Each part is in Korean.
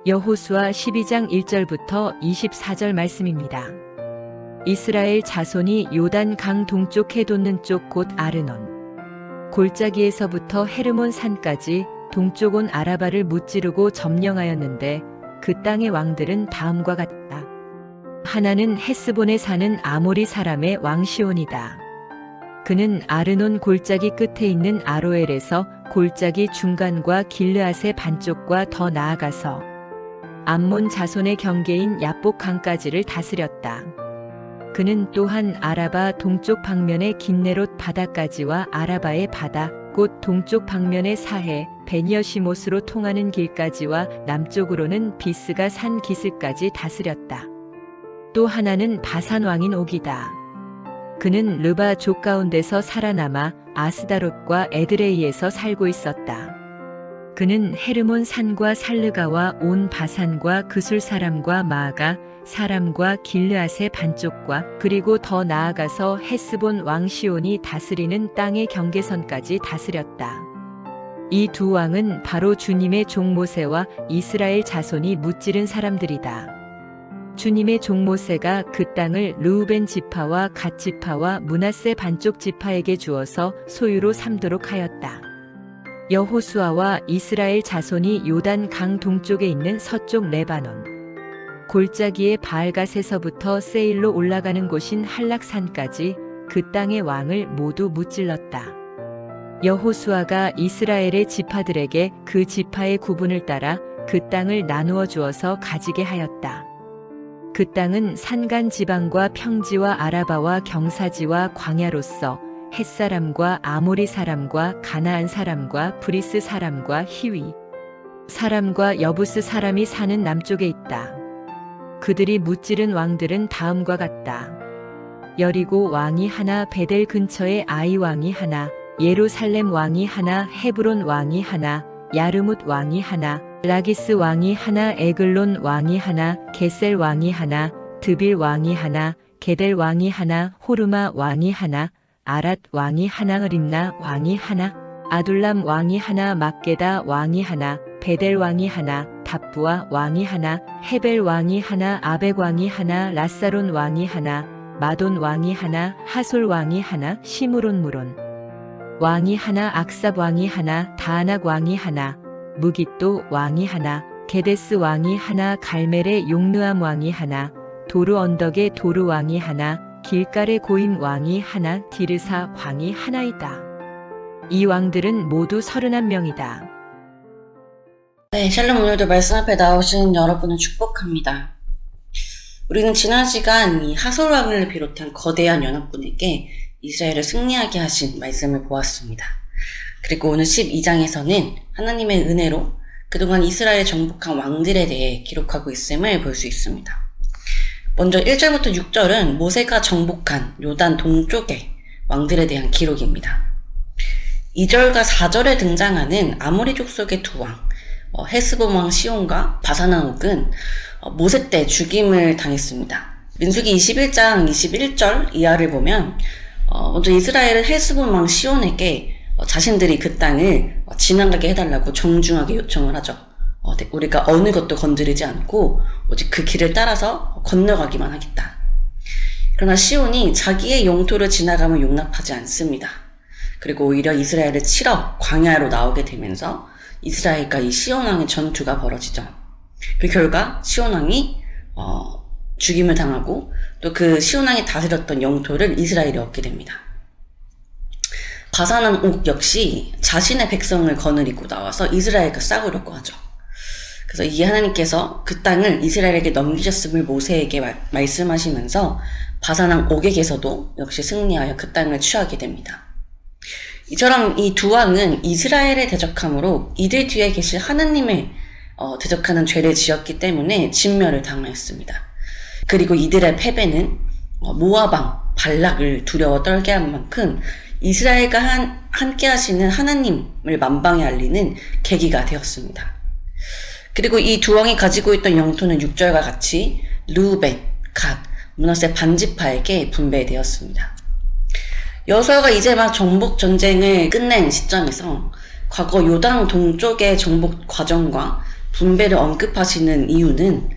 여호수아 12장 1절부터 24절 말씀입니다. 이스라엘 자손이 요단 강 동쪽 해돋는 쪽 곧 아르논 골짜기에서부터 헤르몬 산까지 동쪽 온 아라바를 무찌르고 점령하였는데 그 땅의 왕들은 다음과 같다. 하나는 헤스본에 사는 아모리 사람의 왕 시온이다. 그는 아르논 골짜기 끝에 있는 아로엘에서 골짜기 중간과 길르앗의 반쪽과 더 나아가서 암몬 자손의 경계인 야복 강까지를 다스렸다. 그는 또한 아라바 동쪽 방면의 긴네롯 바다까지와 아라바의 바다, 곧 동쪽 방면의 사해, 베니어시못으로 통하는 길까지와 남쪽으로는 비스가 산 기슭까지 다스렸다. 또 하나는 바산 왕인 옥이다. 그는 르바 족 가운데서 살아남아 아스다롯과 에드레이에서 살고 있었다. 그는 헤르몬 산과 살르가와 온 바산과 그술 사람과 마아가 사람과 길르앗의 반쪽과 그리고 더 나아가서 헤스본 왕 시온이 다스리는 땅의 경계선까지 다스렸다. 이 두 왕은 바로 주님의 종 모세와 이스라엘 자손이 무찌른 사람들이다. 주님의 종 모세가 그 땅을 르우벤 지파와 갓 지파와 므낫세 반쪽 지파에게 주어서 소유로 삼도록 하였다. 여호수아와 이스라엘 자손이 요단 강 동쪽에 있는 서쪽 레바논 골짜기의 바알갓에서부터 세일로 올라가는 곳인 할락산까지 그 땅의 왕을 모두 무찔렀다. 여호수아가 이스라엘의 지파들에게 그 지파의 구분을 따라 그 땅을 나누어 주어서 가지게 하였다. 그 땅은 산간 지방과 평지와 아라바와 경사지와 광야로서 헷사람과 아모리 사람과 가나안 사람과 브리스 사람과 히위 사람과 여부스 사람이 사는 남쪽에 있다. 그들이 무찌른 왕들은 다음과 같다. 여리고 왕이 하나, 베델 근처에 아이 왕이 하나, 예루살렘 왕이 하나, 헤브론 왕이 하나, 야르뭇 왕이 하나, 라기스 왕이 하나, 에글론 왕이 하나, 게셀 왕이 하나, 드빌 왕이 하나, 게델 왕이 하나, 호르마 왕이 하나, 아랏 왕이 하나, 림나 왕이 하나, 아둘람 왕이 하나, 막게다 왕이 하나, 베델 왕이 하나, 답부아 왕이 하나, 헤벨 왕이 하나, 아벡 왕이 하나, 라사론 왕이 하나, 마돈 왕이 하나, 하솔 왕이 하나, 시므론 무론 왕이 하나, 악삽 왕이 하나, 다아낙 왕이 하나, 무깃도 왕이 하나, 게데스 왕이 하나, 갈멜의 용르암 왕이 하나, 도르 언덕의 도르 왕이 하나, 길갈의 고임 왕이 하나, 디르사 왕이 하나이다. 이 왕들은 모두 31명이다. 네, 샬롬. 오늘도 말씀 앞에 나오신 여러분을 축복합니다. 우리는 지난 시간 이 하솔 왕을 비롯한 거대한 연합군에게 이스라엘을 승리하게 하신 말씀을 보았습니다. 그리고 오늘 12장에서는 하나님의 은혜로 그동안 이스라엘을 정복한 왕들에 대해 기록하고 있음을 볼 수 있습니다. 먼저 1절부터 6절은 모세가 정복한 요단 동쪽의 왕들에 대한 기록입니다. 2절과 4절에 등장하는 아모리 족속의 두 왕, 헤스본 왕 시온과 바산왕 옥은 모세 때 죽임을 당했습니다. 민수기 21장 21절 이하를 보면 먼저 이스라엘은 헤스본 왕 시온에게 자신들이 그 땅을 지나가게 해달라고 정중하게 요청을 하죠. 우리가 어느 것도 건드리지 않고 오직 그 길을 따라서 건너가기만 하겠다. 그러나 시온이 자기의 영토를 지나가면 용납하지 않습니다. 그리고 오히려 이스라엘을 치러 광야로 나오게 되면서 이스라엘과 이 시온 왕의 전투가 벌어지죠. 그 결과 시온 왕이 죽임을 당하고 또 그 시온 왕이 다스렸던 영토를 이스라엘이 얻게 됩니다. 바산왕 옥 역시 자신의 백성을 거느리고 나와서 이스라엘과 싸우려고 하죠. 그래서 이 하나님께서 그 땅을 이스라엘에게 넘기셨음을 모세에게 말씀하시면서 바산왕 옥에게서도 역시 승리하여 그 땅을 취하게 됩니다. 이처럼 이 두 왕은 이스라엘에 대적함으로 이들 뒤에 계실 하나님을 대적하는 죄를 지었기 때문에 진멸을 당하였습니다. 그리고 이들의 패배는 모압 왕 발락을 두려워 떨게 한 만큼 이스라엘과 함께 하시는 하나님을 만방에 알리는 계기가 되었습니다. 그리고 이 두 왕이 가지고 있던 영토는 6절과 같이 르우벤, 갓, 므낫세 반지파에게 분배되었습니다. 여호수아가 이제 막 정복 전쟁을 끝낸 시점에서 과거 요단 동쪽의 정복 과정과 분배를 언급하시는 이유는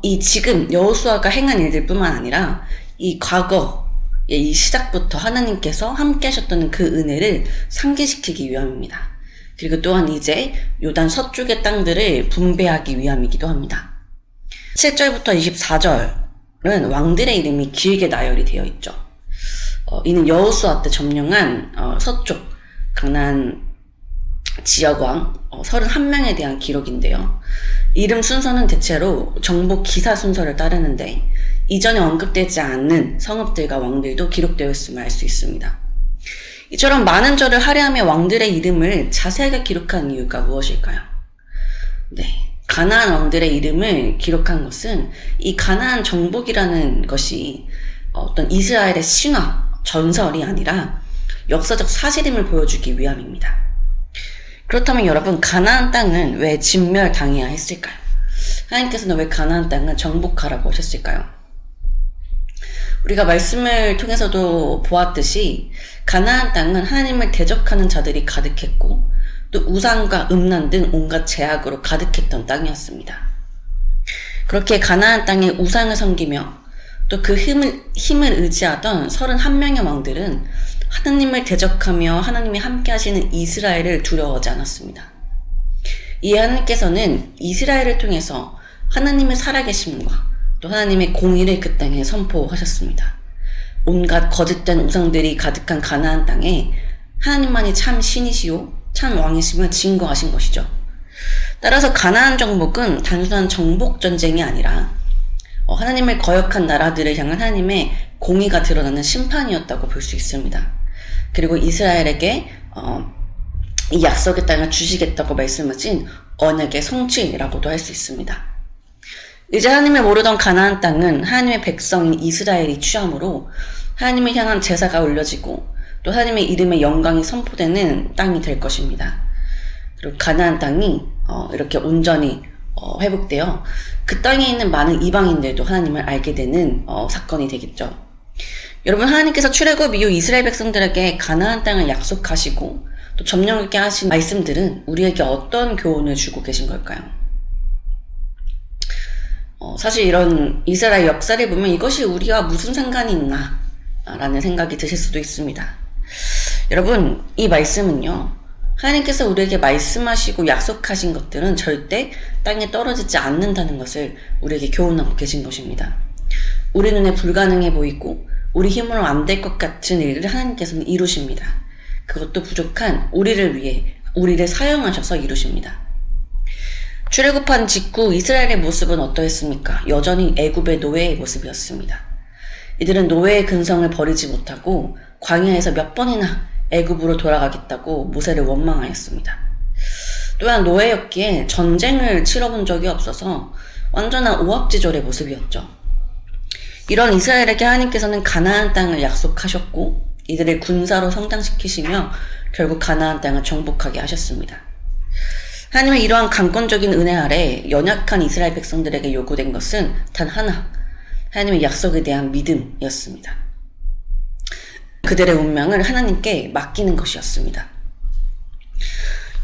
이 지금 여호수아가 행한 일들뿐만 아니라 이 과거의 이 시작부터 하나님께서 함께 하셨던 그 은혜를 상기시키기 위함입니다. 그리고 또한 이제 요단 서쪽의 땅들을 분배하기 위함이기도 합니다. 7절부터 24절은 왕들의 이름이 길게 나열이 되어 있죠. 이는 여호수아 때 점령한 서쪽 가나안 지역왕 31명에 대한 기록인데요. 이름 순서는 대체로 정복 기사 순서를 따르는데 이전에 언급되지 않는 성읍들과 왕들도 기록되어 있음을 알 수 있습니다. 이처럼 많은 절을 할애하며 왕들의 이름을 자세하게 기록한 이유가 무엇일까요? 네, 가나안 왕들의 이름을 기록한 것은 이 가나안 정복이라는 것이 어떤 이스라엘의 신화, 전설이 아니라 역사적 사실임을 보여주기 위함입니다. 그렇다면 여러분, 가나안 땅은 왜 진멸당해야 했을까요? 하나님께서는 왜 가나안 땅을 정복하라고 하셨을까요? 우리가 말씀을 통해서도 보았듯이 가나안 땅은 하나님을 대적하는 자들이 가득했고 또 우상과 음란 등 온갖 제약으로 가득했던 땅이었습니다. 그렇게 가나안 땅에 우상을 섬기며 또 그 힘을 의지하던 31명의 왕들은 하나님을 대적하며 하나님이 함께 하시는 이스라엘을 두려워하지 않았습니다. 이에 하나님께서는 이스라엘을 통해서 하나님의 살아계심과 또 하나님의 공의를 그 땅에 선포하셨습니다. 온갖 거짓된 우상들이 가득한 가나안 땅에 하나님만이 참 신이시요 참 왕이심을 증거하신 것이죠. 따라서 가나안 정복은 단순한 정복 전쟁이 아니라 하나님을 거역한 나라들을 향한 하나님의 공의가 드러나는 심판이었다고 볼 수 있습니다. 그리고 이스라엘에게 이 약속의 땅을 주시겠다고 말씀하신 언약의 성취라고도 할 수 있습니다. 이제 하나님을 모르던 가나안 땅은 하나님의 백성인 이스라엘이 취함으로 하나님을 향한 제사가 올려지고 또 하나님의 이름의 영광이 선포되는 땅이 될 것입니다. 그리고 가나안 땅이 이렇게 온전히 회복되어 그 땅에 있는 많은 이방인들도 하나님을 알게 되는 사건이 되겠죠. 여러분, 하나님께서 출애굽 이후 이스라엘 백성들에게 가나안 땅을 약속하시고 또 점령하게 하신 말씀들은 우리에게 어떤 교훈을 주고 계신 걸까요? 사실 이런 이스라엘 역사를 보면 이것이 우리와 무슨 상관이 있나 라는 생각이 드실 수도 있습니다. 여러분, 이 말씀은요, 하나님께서 우리에게 말씀하시고 약속하신 것들은 절대 땅에 떨어지지 않는다는 것을 우리에게 교훈하고 계신 것입니다. 우리 눈에 불가능해 보이고 우리 힘으로 안 될 것 같은 일을 하나님께서는 이루십니다. 그것도 부족한 우리를 위해 우리를 사용하셔서 이루십니다. 출애굽한 직후 이스라엘의 모습은 어떠했습니까? 여전히 애굽의 노예의 모습이었습니다. 이들은 노예의 근성을 버리지 못하고 광야에서 몇 번이나 애굽으로 돌아가겠다고 모세를 원망하였습니다. 또한 노예였기에 전쟁을 치러본 적이 없어서 완전한 오합지졸의 모습이었죠. 이런 이스라엘에게 하나님께서는 가나안 땅을 약속하셨고 이들을 군사로 성장시키시며 결국 가나안 땅을 정복하게 하셨습니다. 하나님의 이러한 강권적인 은혜 아래 연약한 이스라엘 백성들에게 요구된 것은 단 하나, 하나님의 약속에 대한 믿음이었습니다. 그들의 운명을 하나님께 맡기는 것이었습니다.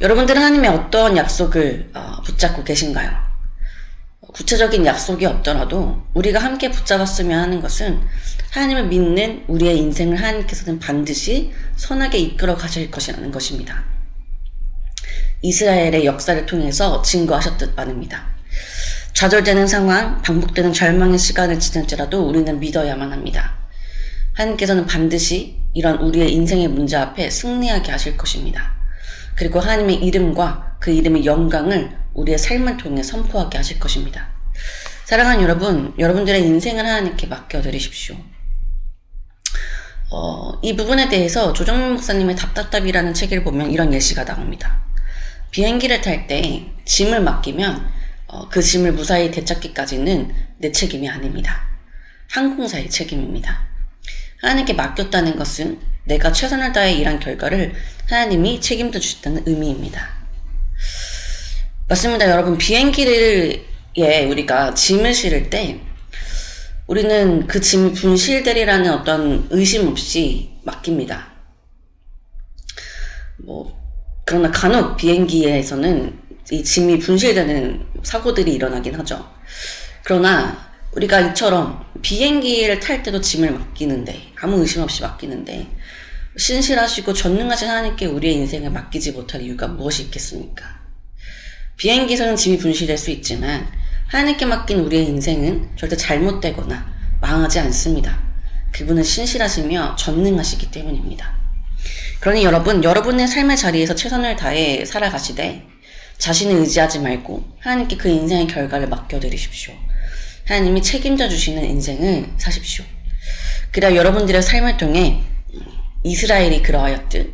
여러분들은 하나님의 어떤 약속을 붙잡고 계신가요? 구체적인 약속이 없더라도 우리가 함께 붙잡았으면 하는 것은 하나님을 믿는 우리의 인생을 하나님께서는 반드시 선하게 이끌어 가실 것이라는 것입니다. 이스라엘의 역사를 통해서 증거하셨듯 말입니다. 좌절되는 상황, 반복되는 절망의 시간을 지날지라도 우리는 믿어야만 합니다. 하나님께서는 반드시 이런 우리의 인생의 문제 앞에 승리하게 하실 것입니다. 그리고 하나님의 이름과 그 이름의 영광을 우리의 삶을 통해 선포하게 하실 것입니다. 사랑하는 여러분, 여러분들의 인생을 하나님께 맡겨드리십시오. 이 부분에 대해서 조정민 목사님의 답답답이라는 책을 보면 이런 예시가 나옵니다. 비행기를 탈 때 짐을 맡기면 그 짐을 무사히 되찾기까지는 내 책임이 아닙니다. 항공사의 책임입니다. 하나님께 맡겼다는 것은 내가 최선을 다해 일한 결과를 하나님이 책임져 주셨다는 의미입니다. 맞습니다. 여러분, 비행기에 우리가 짐을 실을 때 우리는 그 짐이 분실되리라는 어떤 의심 없이 맡깁니다. 그러나 간혹 비행기에서는 이 짐이 분실되는 사고들이 일어나긴 하죠. 그러나 우리가 이처럼 비행기를 탈 때도 짐을 맡기는데, 아무 의심 없이 맡기는데, 신실하시고 전능하신 하나님께 우리의 인생을 맡기지 못할 이유가 무엇이 있겠습니까? 비행기에서는 짐이 분실될 수 있지만 하나님께 맡긴 우리의 인생은 절대 잘못되거나 망하지 않습니다. 그분은 신실하시며 전능하시기 때문입니다. 그러니 여러분, 여러분의 삶의 자리에서 최선을 다해 살아가시되 자신을 의지하지 말고 하나님께 그 인생의 결과를 맡겨드리십시오. 하나님이 책임져 주시는 인생을 사십시오. 그래야 여러분들의 삶을 통해 이스라엘이 그러하였듯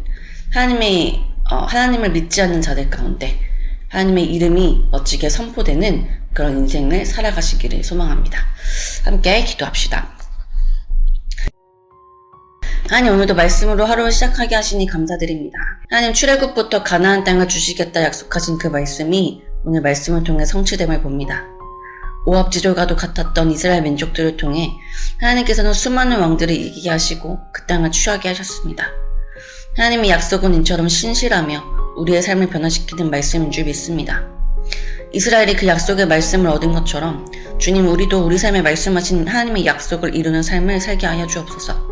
하나님을 믿지 않는 자들 가운데 하나님의 이름이 멋지게 선포되는 그런 인생을 살아가시기를 소망합니다. 함께 기도합시다. 하나님, 오늘도 말씀으로 하루를 시작하게 하시니 감사드립니다. 하나님, 출애굽부터 가나안 땅을 주시겠다 약속하신 그 말씀이 오늘 말씀을 통해 성취됨을 봅니다. 모압 지도가도 같았던 이스라엘 민족들을 통해 하나님께서는 수많은 왕들을 이기게 하시고 그 땅을 취하게 하셨습니다. 하나님의 약속은 이처럼 신실하며 우리의 삶을 변화시키는 말씀인 줄 믿습니다. 이스라엘이 그 약속의 말씀을 얻은 것처럼 주님, 우리도 우리 삶에 말씀하신 하나님의 약속을 이루는 삶을 살게 하여 주옵소서.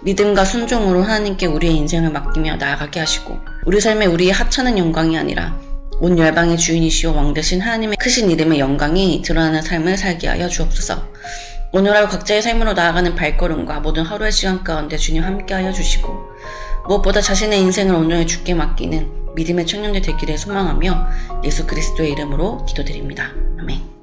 믿음과 순종으로 하나님께 우리의 인생을 맡기며 나아가게 하시고 우리 삶에 우리의 하찮은 영광이 아니라 온 열방의 주인이시오 왕 되신 하나님의 크신 이름의 영광이 드러나는 삶을 살게 하여 주옵소서. 오늘 하루 각자의 삶으로 나아가는 발걸음과 모든 하루의 시간 가운데 주님 함께 하여 주시고 무엇보다 자신의 인생을 온전히 주께 맡기는 믿음의 청년들 되기를 소망하며 예수 그리스도의 이름으로 기도드립니다. 아멘.